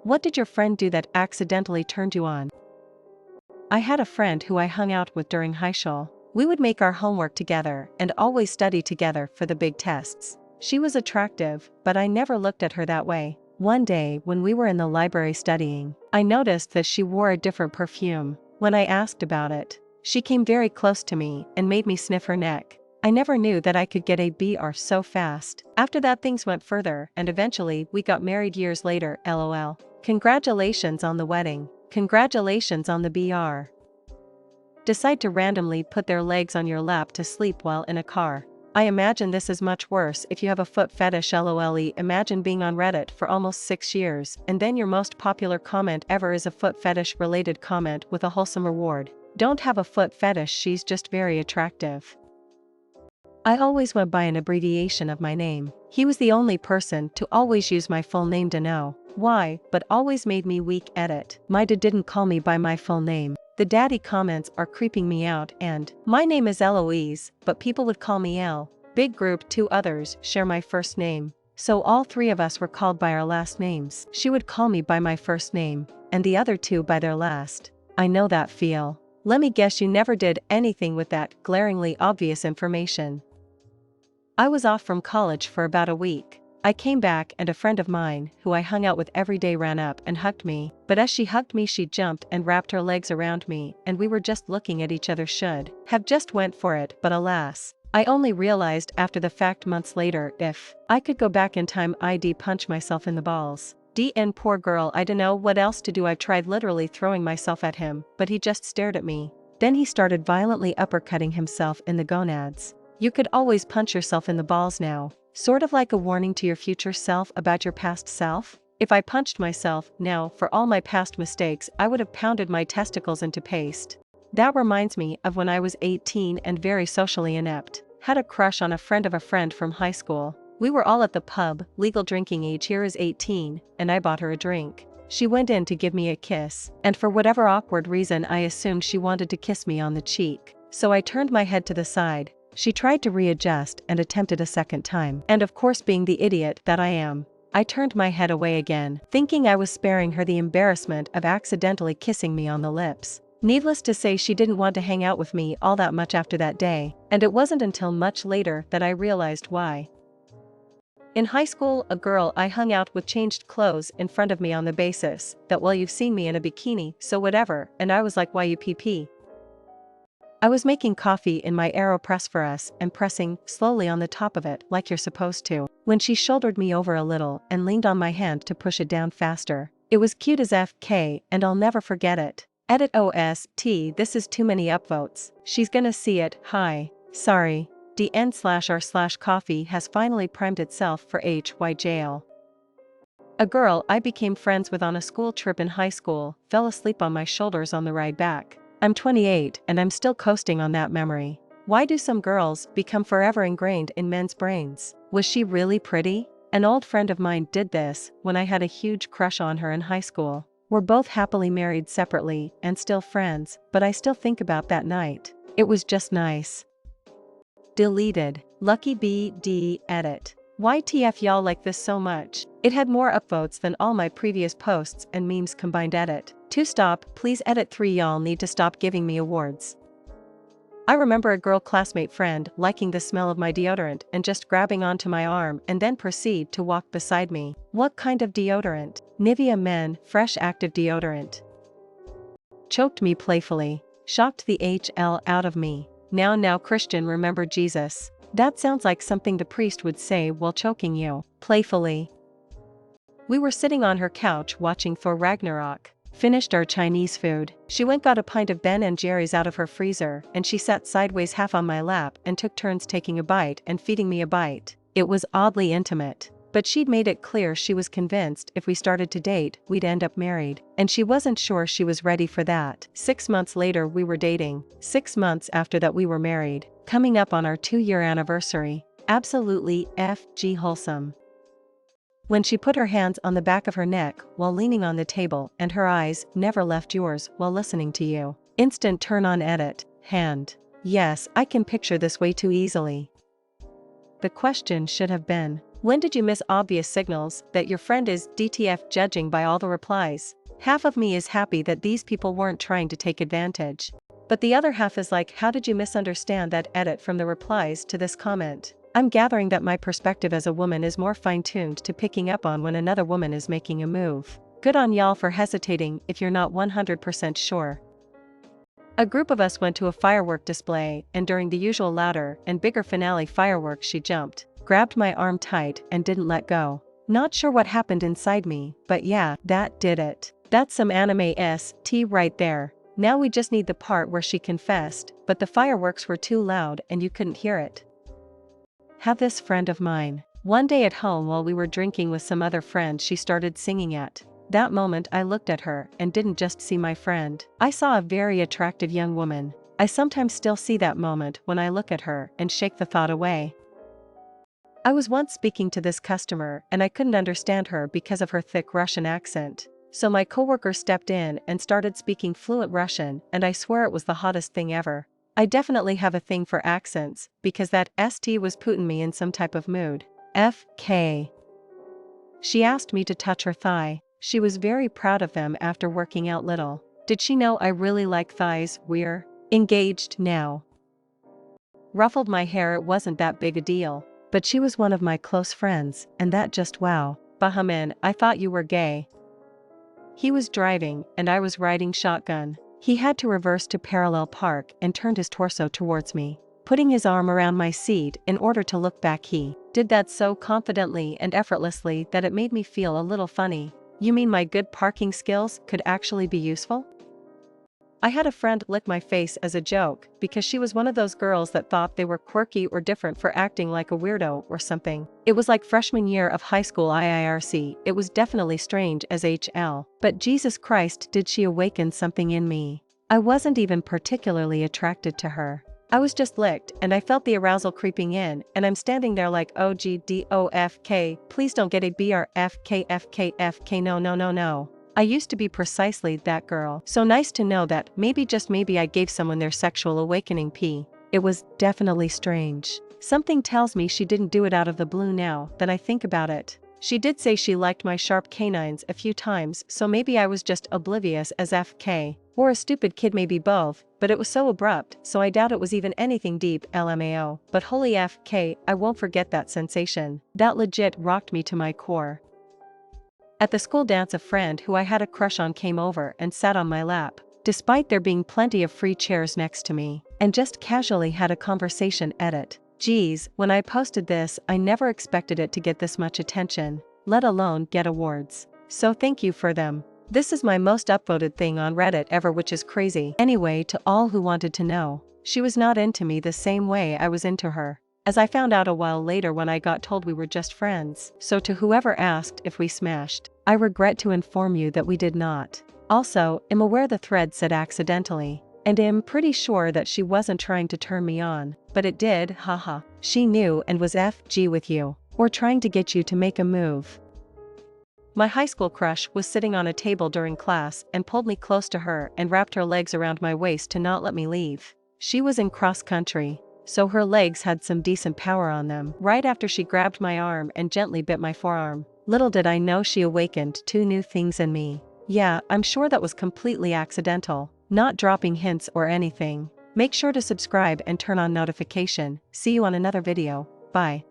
What did your friend do that accidentally turned you on? I had a friend who I hung out with during high school. We would make our homework together and always study together for the big tests. She was attractive, but I never looked at her that way. One day, when we were in the library studying, I noticed that she wore a different perfume. When I asked about it, she came very close to me and made me sniff her neck. I never knew that I could get a BR so fast. After that, things went further, and eventually we got married years later, lol. Congratulations on the wedding. Congratulations on the BR. Decide to randomly put their legs on your lap to sleep while in a car. I imagine this is much worse if you have a foot fetish, lol. Imagine being on Reddit for almost 6 years, and then your most popular comment ever is a foot fetish related comment with a wholesome reward. Don't have a foot fetish, she's just very attractive. I always went by an abbreviation of my name. He was the only person to always use my full name to know why, but always made me weak at it. My dad didn't call me by my full name. The daddy comments are creeping me out, and my name is Eloise, but people would call me El. Big group, 2 others share my first name, so all 3 of us were called by our last names. She would call me by my first name, and the other 2 by their last. I know that feel. Let me guess, you never did anything with that glaringly obvious information. I was off from college for about a week. I came back and a friend of mine, who I hung out with every day, ran up and hugged me, but as she hugged me she jumped and wrapped her legs around me, and we were just looking at each other. Should have just went for it, but alas, I only realized after the fact months later. If I could go back in time, I'd punch myself in the balls. DN, poor girl, I dunno what else to do. I tried literally throwing myself at him, but he just stared at me. Then he started violently uppercutting himself in the gonads. You could always punch yourself in the balls now. Sort of like a warning to your future self about your past self. If I punched myself now for all my past mistakes, I would have pounded my testicles into paste. That reminds me of when I was 18 and very socially inept. Had a crush on a friend of a friend from high school. We were all at the pub, legal drinking age here is 18, and I bought her a drink. She went in to give me a kiss, and for whatever awkward reason I assumed she wanted to kiss me on the cheek. So I turned my head to the side. She tried to readjust and attempted a second time, and of course, being the idiot that I am, I turned my head away again, thinking I was sparing her the embarrassment of accidentally kissing me on the lips. Needless to say, she didn't want to hang out with me all that much after that day, and it wasn't until much later that I realized why. In high school, a girl I hung out with changed clothes in front of me on the basis that, well, you've seen me in a bikini, so whatever, and I was like, why you PP? I was making coffee in my AeroPress for us and pressing slowly on the top of it like you're supposed to, when she shouldered me over a little and leaned on my hand to push it down faster. It was cute as FK, and I'll never forget it. Edit OST, this is too many upvotes. She's gonna see it. Hi. Sorry. DN/r/coffee has finally primed itself for HY jail. A girl I became friends with on a school trip in high school fell asleep on my shoulders on the ride back. I'm 28 and I'm still coasting on that memory. Why do some girls become forever ingrained in men's brains? Was she really pretty? An old friend of mine did this when I had a huge crush on her in high school. We're both happily married separately and still friends, but I still think about that night. It was just nice. Deleted. Lucky BD edit. YTF, y'all like this so much. It had more upvotes than all my previous posts and memes combined. Edit. To stop, please edit 3. Y'all need to stop giving me awards. I remember a girl classmate friend liking the smell of my deodorant and just grabbing onto my arm and then proceed to walk beside me. What kind of deodorant? Nivea Men Fresh Active Deodorant. Choked me playfully. Shocked the HL out of me. Now Christian, remember Jesus. That sounds like something the priest would say while choking you. Playfully. We were sitting on her couch watching Thor Ragnarok. Finished our Chinese food. She got a pint of Ben & Jerry's out of her freezer, and she sat sideways half on my lap and took turns taking a bite and feeding me a bite. It was oddly intimate. But she'd made it clear she was convinced if we started to date, we'd end up married, and she wasn't sure she was ready for that. 6 months later we were dating. 6 months after that we were married. Coming up on our 2-year anniversary. Absolutely FG wholesome. When she put her hands on the back of her neck while leaning on the table and her eyes never left yours while listening to you. Instant turn on. Edit. Hand. Yes, I can picture this way too easily. The question should have been, When did you miss obvious signals that your friend is DTF judging by all the replies? Half of me is happy that these people weren't trying to take advantage. But the other half is like, how did you misunderstand that edit from the replies to this comment? I'm gathering that my perspective as a woman is more fine-tuned to picking up on when another woman is making a move. Good on y'all for hesitating if you're not 100% sure. A group of us went to a firework display, and during the usual louder and bigger finale fireworks she jumped, grabbed my arm tight and didn't let go. Not sure what happened inside me, but yeah, that did it. That's some anime-st right there. Now we just need the part where she confessed, but the fireworks were too loud and you couldn't hear it. Have this friend of mine. One day at home while we were drinking with some other friends, she started singing at that moment. I looked at her and didn't just see my friend. I saw a very attractive young woman. I sometimes still see that moment when I look at her and shake the thought away. I was once speaking to this customer and I couldn't understand her because of her thick Russian accent. So my coworker stepped in and started speaking fluent Russian, and I swear it was the hottest thing ever. I definitely have a thing for accents, because that ST was putting me in some type of mood. FK. She asked me to touch her thigh. She was very proud of them after working out little. Did she know I really like thighs? We're engaged now. Ruffled my hair, it wasn't that big a deal. But she was one of my close friends, and that just wow. Bahaman, I thought you were gay. He was driving, and I was riding shotgun. He had to reverse to parallel park and turned his torso towards me, putting his arm around my seat in order to look back. He did that so confidently and effortlessly that it made me feel a little funny. You mean my good parking skills could actually be useful? I had a friend lick my face as a joke because she was one of those girls that thought they were quirky or different for acting like a weirdo or something. It was like freshman year of high school IIRC. It was definitely strange as HL. But Jesus Christ, did she awaken something in me. I wasn't even particularly attracted to her. I was just licked and I felt the arousal creeping in, and I'm standing there like, oh GDOFK, please don't get a BRFKFKFK, no. I used to be precisely that girl. So nice to know that maybe, just maybe, I gave someone their sexual awakening. It was definitely strange. Something tells me she didn't do it out of the blue now that I think about it. She did say she liked my sharp canines a few times, so maybe I was just oblivious as FK. Or a stupid kid, maybe both, but it was so abrupt, so I doubt it was even anything deep, LMAO. But holy FK, I won't forget that sensation. That legit rocked me to my core. At the school dance, a friend who I had a crush on came over and sat on my lap, despite there being plenty of free chairs next to me, and just casually had a conversation. Edit. Geez, when I posted this, I never expected it to get this much attention, let alone get awards. So thank you for them. This is my most upvoted thing on Reddit ever, which is crazy. Anyway, to all who wanted to know, she was not into me the same way I was into her, as I found out a while later when I got told we were just friends. So to whoever asked if we smashed, I regret to inform you that we did not. Also, am aware the thread said accidentally, and am pretty sure that she wasn't trying to turn me on, but it did, haha. She knew and was FG with you, or trying to get you to make a move. My high school crush was sitting on a table during class and pulled me close to her and wrapped her legs around my waist to not let me leave. She was in cross country, so her legs had some decent power on them. Right after she grabbed my arm and gently bit my forearm, little did I know she awakened two new things in me. Yeah, I'm sure that was completely accidental, not dropping hints or anything. Make sure to subscribe and turn on notification. See you on another video. Bye.